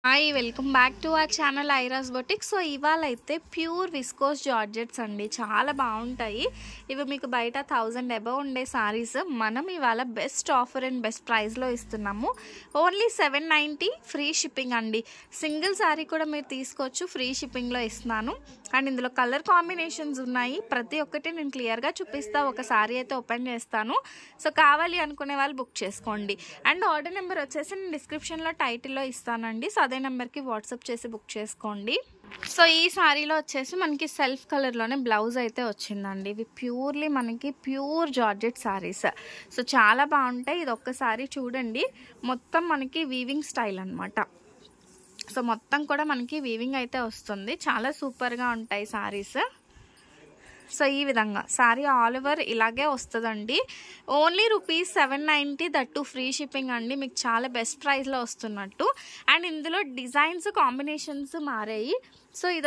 Hi welcome back to our channel Aira's boutique. So ఇవాళ అయితే pure viscose georgettes అండి, చాలా బాగుంటాయి. ఇవి మీకు బయట 1000 అబవ్ ఉండే సారీస్ మనం ఇవాళ బెస్ట్ ఆఫర్ అండ్ బెస్ట్ ప్రైస్లో ఇస్తున్నాము. ఓన్లీ 790 ఫ్రీ షిప్పింగ్ అండి. సింగిల్ సారీ కూడా మీరు తీసుకోవచ్చు, ఫ్రీ షిప్పింగ్లో ఇస్తున్నాను. అండ్ ఇందులో కలర్ కాంబినేషన్స్ ఉన్నాయి, ప్రతి ఒక్కటి నేను క్లియర్గా చూపిస్తా. ఒక సారీ అయితే ఓపెన్ చేస్తాను, సో కావాలి అనుకునే వాళ్ళు బుక్ చేసుకోండి. అండ్ ఆర్డర్ నెంబర్ వచ్చేసి నేను డిస్క్రిప్షన్లో టైటిల్లో ఇస్తానండి, సో అదే నెంబర్కి వాట్సాప్ చేసి బుక్ చేసుకోండి. సో ఈ సారీలో వచ్చేసి మనకి సెల్ఫ్ కలర్లోనే బ్లౌజ్ అయితే వచ్చిందండి. ఇవి ప్యూర్లీ మనకి ప్యూర్ జార్జెట్ సారీస్, సో చాలా బాగుంటాయి. ఇది ఒక్కసారి చూడండి, మొత్తం మనకి వీవింగ్ స్టైల్ అనమాట. సో మొత్తం కూడా మనకి వీవింగ్ అయితే వస్తుంది, చాలా సూపర్గా ఉంటాయి సారీస్. సో ఈ విధంగా సారీ ఆల్ ఓవర్ ఇలాగే వస్తుందండి. ఓన్లీ ₹790, దట్టు ఫ్రీ షిప్పింగ్ అండి. మీకు చాలా బెస్ట్ ప్రైస్లో వస్తున్నట్టు. అండ్ ఇందులో డిజైన్స్ కాంబినేషన్స్ మారాయి. సో ఇది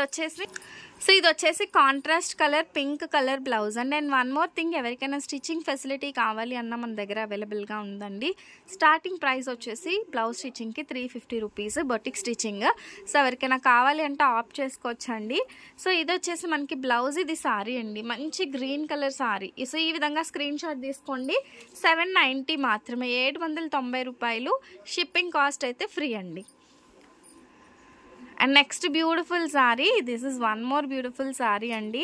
వచ్చేసి contrast colour pink colour blouse అండి. అండ్ వన్ మోర్ థింగ్, ఎవరికైనా స్టిచ్చింగ్ ఫెసిలిటీ కావాలి అన్న మన దగ్గర అవైలబుల్గా ఉందండి. స్టార్టింగ్ ప్రైస్ వచ్చేసి బ్లౌజ్ స్టిచ్చింగ్కి ₹350 బొటిక్ స్టిచ్చింగ్. సో ఎవరికైనా కావాలి అంటే ఆప్ట్ చేసుకోవచ్చండి. సో ఇది వచ్చేసి మనకి బ్లౌజ్, ఇది సారీ అండి, మంచి గ్రీన్ కలర్ సారీ. సో ఈ విధంగా స్క్రీన్ షాట్ తీసుకోండి. 790 మాత్రమే, ₹790. షిప్పింగ్ కాస్ట్ అయితే ఫ్రీ అండి. And next beautiful sorry, this is one more beautiful sorry అండి.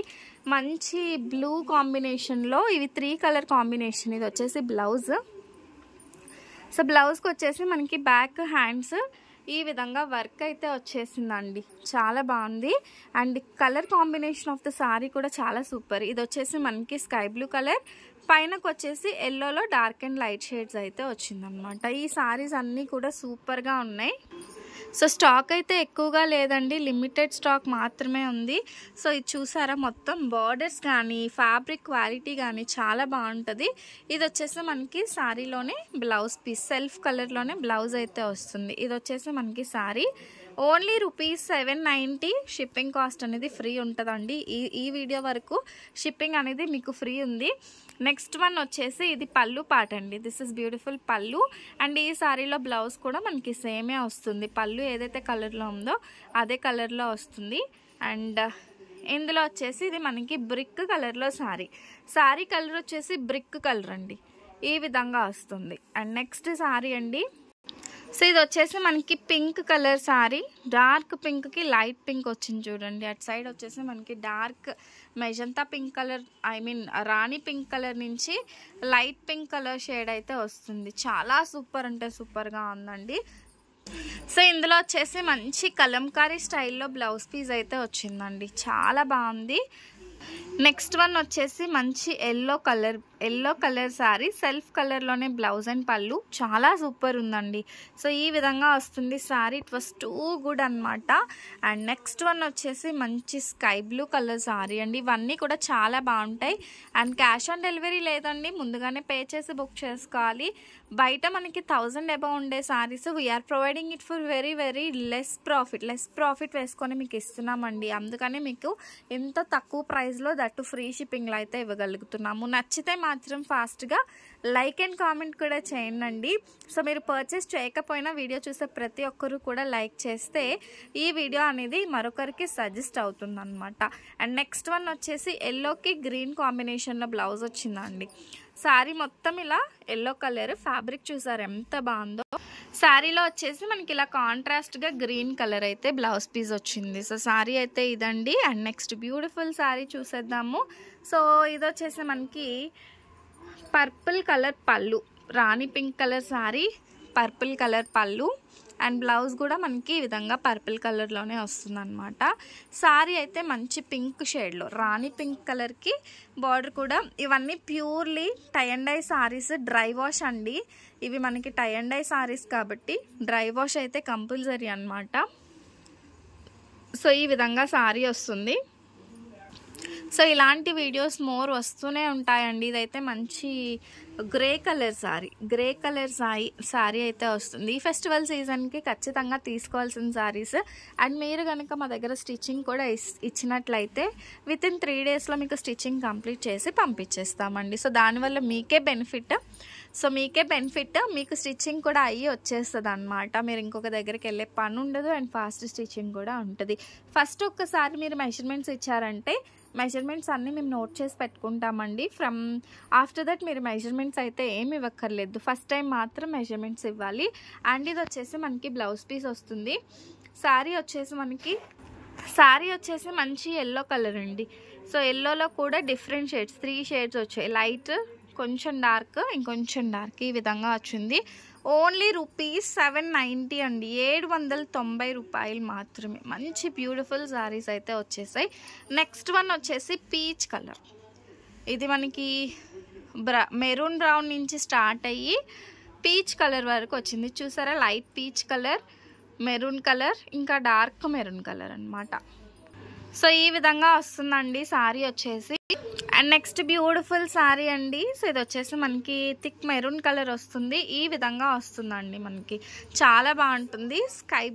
మంచి బ్లూ కాంబినేషన్లో ఇవి 3 కలర్ కాంబినేషన్. ఇది వచ్చేసి బ్లౌజ్. సో బ్లౌజ్కి వచ్చేసి మనకి బ్యాక్ హ్యాండ్స్ ఈ విధంగా వర్క్ అయితే వచ్చేసిందండి, చాలా బాగుంది. And colour combination of the sorry కూడా చాలా సూపర్. ఇది వచ్చేసి మనకి స్కై బ్లూ కలర్, పైనకు వచ్చేసి ఎల్లోలో డార్క్ అండ్ లైట్ షేడ్స్ అయితే వచ్చిందనమాట. ఈ సారీస్ అన్నీ కూడా సూపర్గా ఉన్నాయి. సో స్టాక్ అయితే ఎక్కువగా లేదండి, లిమిటెడ్ స్టాక్ మాత్రమే ఉంది. సో ఇది చూసారా, మొత్తం బార్డర్స్ కానీ ఫ్యాబ్రిక్ క్వాలిటీ కానీ చాలా బాగుంటుంది. ఇది వచ్చేసి మనకి సారీలోనే బ్లౌజ్ పీస్, సెల్ఫ్ కలర్లోనే బ్లౌజ్ అయితే వస్తుంది. ఇది వచ్చేసి మనకి సారీ ఓన్లీ ₹790. షిప్పింగ్ కాస్ట్ అనేది ఫ్రీ ఉంటుందండి. ఈ వీడియో వరకు షిప్పింగ్ అనేది మీకు ఫ్రీ ఉంది. నెక్స్ట్ వన్ వచ్చేసి ఇది పళ్ళు పాట అండి. దిస్ ఇస్ బ్యూటిఫుల్ పళ్ళు. అండ్ ఈ సారీలో బ్లౌజ్ కూడా మనకి సేమే వస్తుంది. పళ్ళు ఏదైతే కలర్లో ఉందో అదే కలర్లో వస్తుంది. అండ్ ఇందులో వచ్చేసి ఇది మనకి బ్రిక్ కలర్లో సారీ కలర్ వచ్చేసి బ్రిక్ కలర్ అండి, ఈ విధంగా వస్తుంది. అండ్ నెక్స్ట్ సారీ అండి, సో ఇది వచ్చేసి మనకి పింక్ కలర్ సారీ, డార్క్ పింక్కి లైట్ పింక్ వచ్చింది చూడండి. అటు సైడ్ వచ్చేసి మనకి dark magenta pink colour, rani pink colour నుంచి లైట్ పింక్ కలర్ షేడ్ అయితే వస్తుంది. చాలా సూపర్ అంటే సూపర్గా ఉందండి. సో ఇందులో వచ్చేసి మంచి కలంకారీ స్టైల్లో బ్లౌజ్ పీస్ అయితే వచ్చిందండి, చాలా బాగుంది. నెక్స్ట్ వన్ వచ్చేసి మంచి ఎల్లో కలర్ సారీ, సెల్ఫ్ కలర్లోనే బ్లౌజ్ అండ్ పళ్ళు, చాలా సూపర్ ఉందండి. సో ఈ విధంగా వస్తుంది sorry. It was too good అనమాట. అండ్ నెక్స్ట్ వన్ వచ్చేసి మంచి స్కై బ్లూ కలర్ సారీ అండి. ఇవన్నీ కూడా చాలా బాగుంటాయి. అండ్ క్యాష్ ఆన్ డెలివరీ లేదండి, ముందుగానే పే చేసి బుక్ చేసుకోవాలి. బయట మనకి 1000 అబవ్ ఉండే saris we're providing it for very very less profit వేసుకొని మీకు ఇస్తున్నామండి. అందుకని మీకు ఎంత తక్కువ ప్రైస్లో, దట్టు ఫ్రీ షిప్పింగ్లో అయితే ఇవ్వగలుగుతున్నాము. నచ్చితే మాత్రం ఫాస్ట్గా లైక్ అండ్ కామెంట్ కూడా చేయండి. సో మీరు పర్చేస్ చేయకపోయినా వీడియో చూసే ప్రతి ఒక్కరు కూడా లైక్ చేస్తే ఈ వీడియో అనేది మరొకరికి సజెస్ట్ అవుతుంది అనమాట. అండ్ నెక్స్ట్ వన్ వచ్చేసి ఎల్లోకి గ్రీన్ కాంబినేషన్లో బ్లౌజ్ వచ్చిందండి. శారీ మొత్తం ఇలా ఎల్లో కలర్, ఫ్యాబ్రిక్ చూసారు ఎంత బాగుందో. శారీలో వచ్చేసి మనకి ఇలా కాంట్రాస్ట్గా గ్రీన్ కలర్ అయితే బ్లౌజ్ పీస్ వచ్చింది. సో శారీ అయితే ఇదండి. అండ్ నెక్స్ట్ బ్యూటిఫుల్ శారీ చూసేద్దాము. సో ఇది వచ్చేసి మనకి purple colour pallu, rani pink colour sari, purple colour pallu. And blouse కూడా మనకి ఈ విధంగా పర్పుల్ కలర్లోనే వస్తుంది అనమాట. సారీ అయితే మంచి పింక్ షేడ్లో, రాణి పింక్ కలర్కి బార్డర్ కూడా. ఇవన్నీ purely tie and dye saris, dry wash అండి. ఇవి మనకి టై అండ్ డై సారీస్ కాబట్టి డ్రై వాష్ అయితే కంపల్సరీ అనమాట. సో ఈ విధంగా సారీ వస్తుంది. సో ఇలాంటి వీడియోస్ మోర్ వస్తూనే ఉంటాయండి. ఇదైతే మంచి గ్రే కలర్ శారీ అయితే వస్తుంది. ఈ ఫెస్టివల్ సీజన్కి ఖచ్చితంగా తీసుకోవాల్సిన శారీస్. అండ్ మీరు కనుక మా దగ్గర స్టిచ్చింగ్ కూడా ఇచ్చినట్లయితే వితిన్ 3 డేస్లో మీకు స్టిచ్చింగ్ కంప్లీట్ చేసి పంపించేస్తామండి. సో దానివల్ల మీకే బెనిఫిట్. మీకు స్టిచ్చింగ్ కూడా అయ్యి వచ్చేస్తుంది అనమాట. మీరు ఇంకొక దగ్గరికి వెళ్ళే పని ఉండదు అండ్ ఫాస్ట్ స్టిచ్చింగ్ కూడా ఉంటుంది. ఫస్ట్ ఒక్కసారి మీరు మెజర్మెంట్స్ ఇచ్చారంటే మెజర్మెంట్స్ అన్నీ మేము నోట్ చేసి పెట్టుకుంటామండి. ఆఫ్టర్ దట్ మీరు మెజర్మెంట్స్ అయితే ఏమి ఇవ్వక్కర్లేదు. ఫస్ట్ టైం మాత్రం మెజర్మెంట్స్ ఇవ్వాలి. అండ్ ఇది వచ్చేసి మనకి బ్లౌజ్ పీస్ వస్తుంది. శారీ వచ్చేసి మంచి ఎల్లో కలర్ అండి. సో ఎల్లోలో కూడా డిఫరెంట్ షేడ్స్ 3 షేడ్స్ వచ్చాయి. లైట్, కొంచెం డార్క్, ఇంకొంచెం డార్క్, ఈ విధంగా వచ్చింది. ఓన్లీ ₹790 అండి. 790 రూపాయలు మాత్రమే. మంచి బ్యూటిఫుల్ శారీస్ అయితే వచ్చేసాయి. నెక్స్ట్ వన్ వచ్చేసి పీచ్ కలర్. ఇది మనకి మెరూన్ బ్రౌన్ నుంచి స్టార్ట్ అయ్యి పీచ్ కలర్ వరకు వచ్చింది. చూసారా, light peach colour, maroon colour, ఇంకా డార్క్ మెరూన్ కలర్ అనమాట. సో ఈ విధంగా వస్తుందండి శారీ వచ్చేసి. అండ్ నెక్స్ట్ బ్యూటిఫుల్ శారీ అండి. సో ఇది వచ్చేసి మనకి థిక్ మెరూన్ కలర్ వస్తుంది. ఈ విధంగా వస్తుందండి. మనకి చాలా బాగుంటుంది. స్కై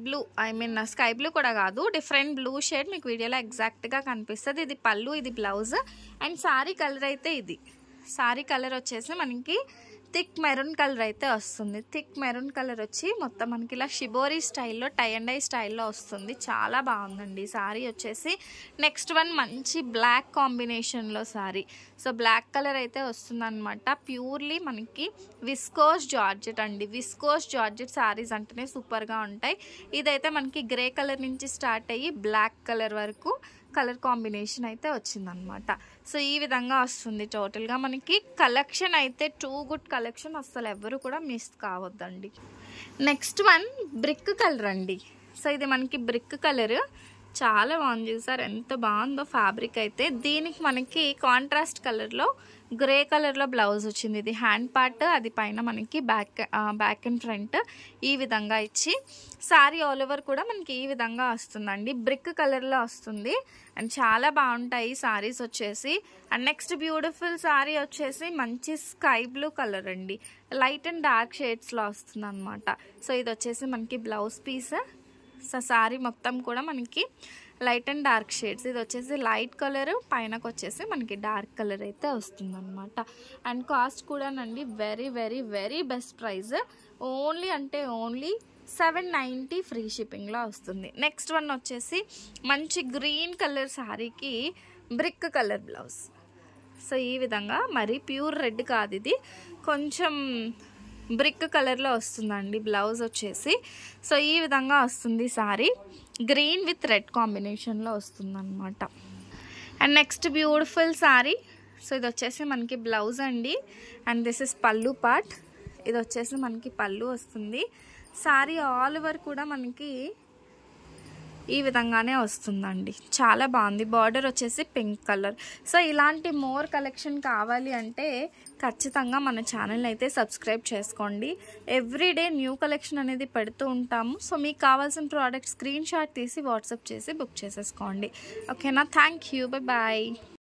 బ్లూ కూడా కాదు, డిఫరెంట్ బ్లూ షేడ్ మీకు వీడియోలో ఎగ్జాక్ట్గా కనిపిస్తుంది. ఇది పళ్ళు, ఇది బ్లౌజ్. అండ్ శారీ కలర్ అయితే ఇది. శారీ కలర్ వచ్చేసి మనకి థిక్ మెరూన్ కలర్ అయితే వస్తుంది. థిక్ మెరూన్ కలర్ వచ్చి మొత్తం మనకి ఇలా షిబోరీ స్టైల్లో, టై అండ్ డై స్టైల్లో వస్తుంది. చాలా బాగుందండి శారీ వచ్చేసి. నెక్స్ట్ వన్ మంచి బ్లాక్ కాంబినేషన్లో శారీ. సో బ్లాక్ కలర్ అయితే వస్తుందన్నమాట. ప్యూర్లీ మనకి విస్కోస్ జార్జెట్ అండి. విస్కోస్ జార్జెట్ శారీస్ అంటేనే సూపర్గా ఉంటాయి. ఇదైతే మనకి గ్రే కలర్ నుంచి స్టార్ట్ అయ్యి బ్లాక్ కలర్ వరకు కలర్ కాంబినేషన్ అయితే వచ్చిందనమాట. సో ఈ విధంగా వస్తుంది. టోటల్గా మనకి కలెక్షన్ అయితే టూ గుడ్ కలెక్షన్. అసలు ఎవరు కూడా మిస్ కావద్దండి. నెక్స్ట్ వన్ బ్రిక్ కలర్ అండి. సో ఇది మనకి బ్రిక్ కలర్ చాలా బాగుంది. చూసారు ఎంత బాగుందో ఫ్యాబ్రిక్ అయితే. దీనికి మనకి కాంట్రాస్ట్ కలర్లో గ్రే కలర్లో బ్లౌజ్ వచ్చింది. ఇది హ్యాండ్ పార్ట్, అది పైన మనకి బ్యాక్ అండ్ ఫ్రంట్ ఈ విధంగా ఇచ్చి శారీ ఆల్ ఓవర్ కూడా మనకి ఈ విధంగా వస్తుందండి. బ్రిక్ కలర్లో వస్తుంది. అండ్ చాలా బాగుంటాయి శారీస్ వచ్చేసి. అండ్ నెక్స్ట్ బ్యూటిఫుల్ శారీ వచ్చేసి మంచి స్కై బ్లూ కలర్ అండి. లైట్ అండ్ డార్క్ షేడ్స్లో వస్తుంది అనమాట. సో ఇది వచ్చేసి మనకి బ్లౌజ్ పీస్. సో శారీ మొత్తం కూడా మనకి లైట్ అండ్ డార్క్ షేడ్స్. ఇది వచ్చేసి లైట్ కలర్, పైనకు వచ్చేసి మనకి డార్క్ కలర్ అయితే వస్తుందన్నమాట. అండ్ కాస్ట్ కూడానండి very very very best price. Only 790 free షిప్పింగ్లో వస్తుంది. నెక్స్ట్ వన్ వచ్చేసి మంచి గ్రీన్ కలర్ శారీకి బ్రిక్ కలర్ బ్లౌజ్. సో ఈ విధంగా మరి ప్యూర్ రెడ్ కాదు, ఇది కొంచెం బ్రిక్ కలర్లో వస్తుందండి బ్లౌజ్ వచ్చేసి. సో ఈ విధంగా వస్తుంది శారీ. గ్రీన్ విత్ రెడ్ కాంబినేషన్లో వస్తుందన్నమాట. And next beautiful sari. So ఇది వచ్చేసి మనకి బ్లౌజ్ అండి. అండ్ దిస్ ఇస్ పళ్ళు పార్ట్. ఇది వచ్చేసి మనకి పళ్ళు వస్తుంది. శారీ ఆల్ ఓవర్ కూడా మనకి ఈ విధంగానే వస్తుందండి. చాలా బాగుంది. బార్డర్ వచ్చేసి పింక్ కలర్. సో ఇలాంటి మోర్ కలెక్షన్ కావాలి అంటే ఖచ్చితంగా మన ఛానల్ అయితే సబ్స్క్రైబ్ చేసుకోండి. ఎవ్రీడే న్యూ కలెక్షన్ అనేది పెడుతూ ఉంటాము. సో మీకు కావాల్సిన ప్రోడక్ట్ స్క్రీన్ షాట్ తీసి వాట్సాప్ చేసి బుక్ చేసేసుకోండి. ఓకేనా? Thank you. బాయ్.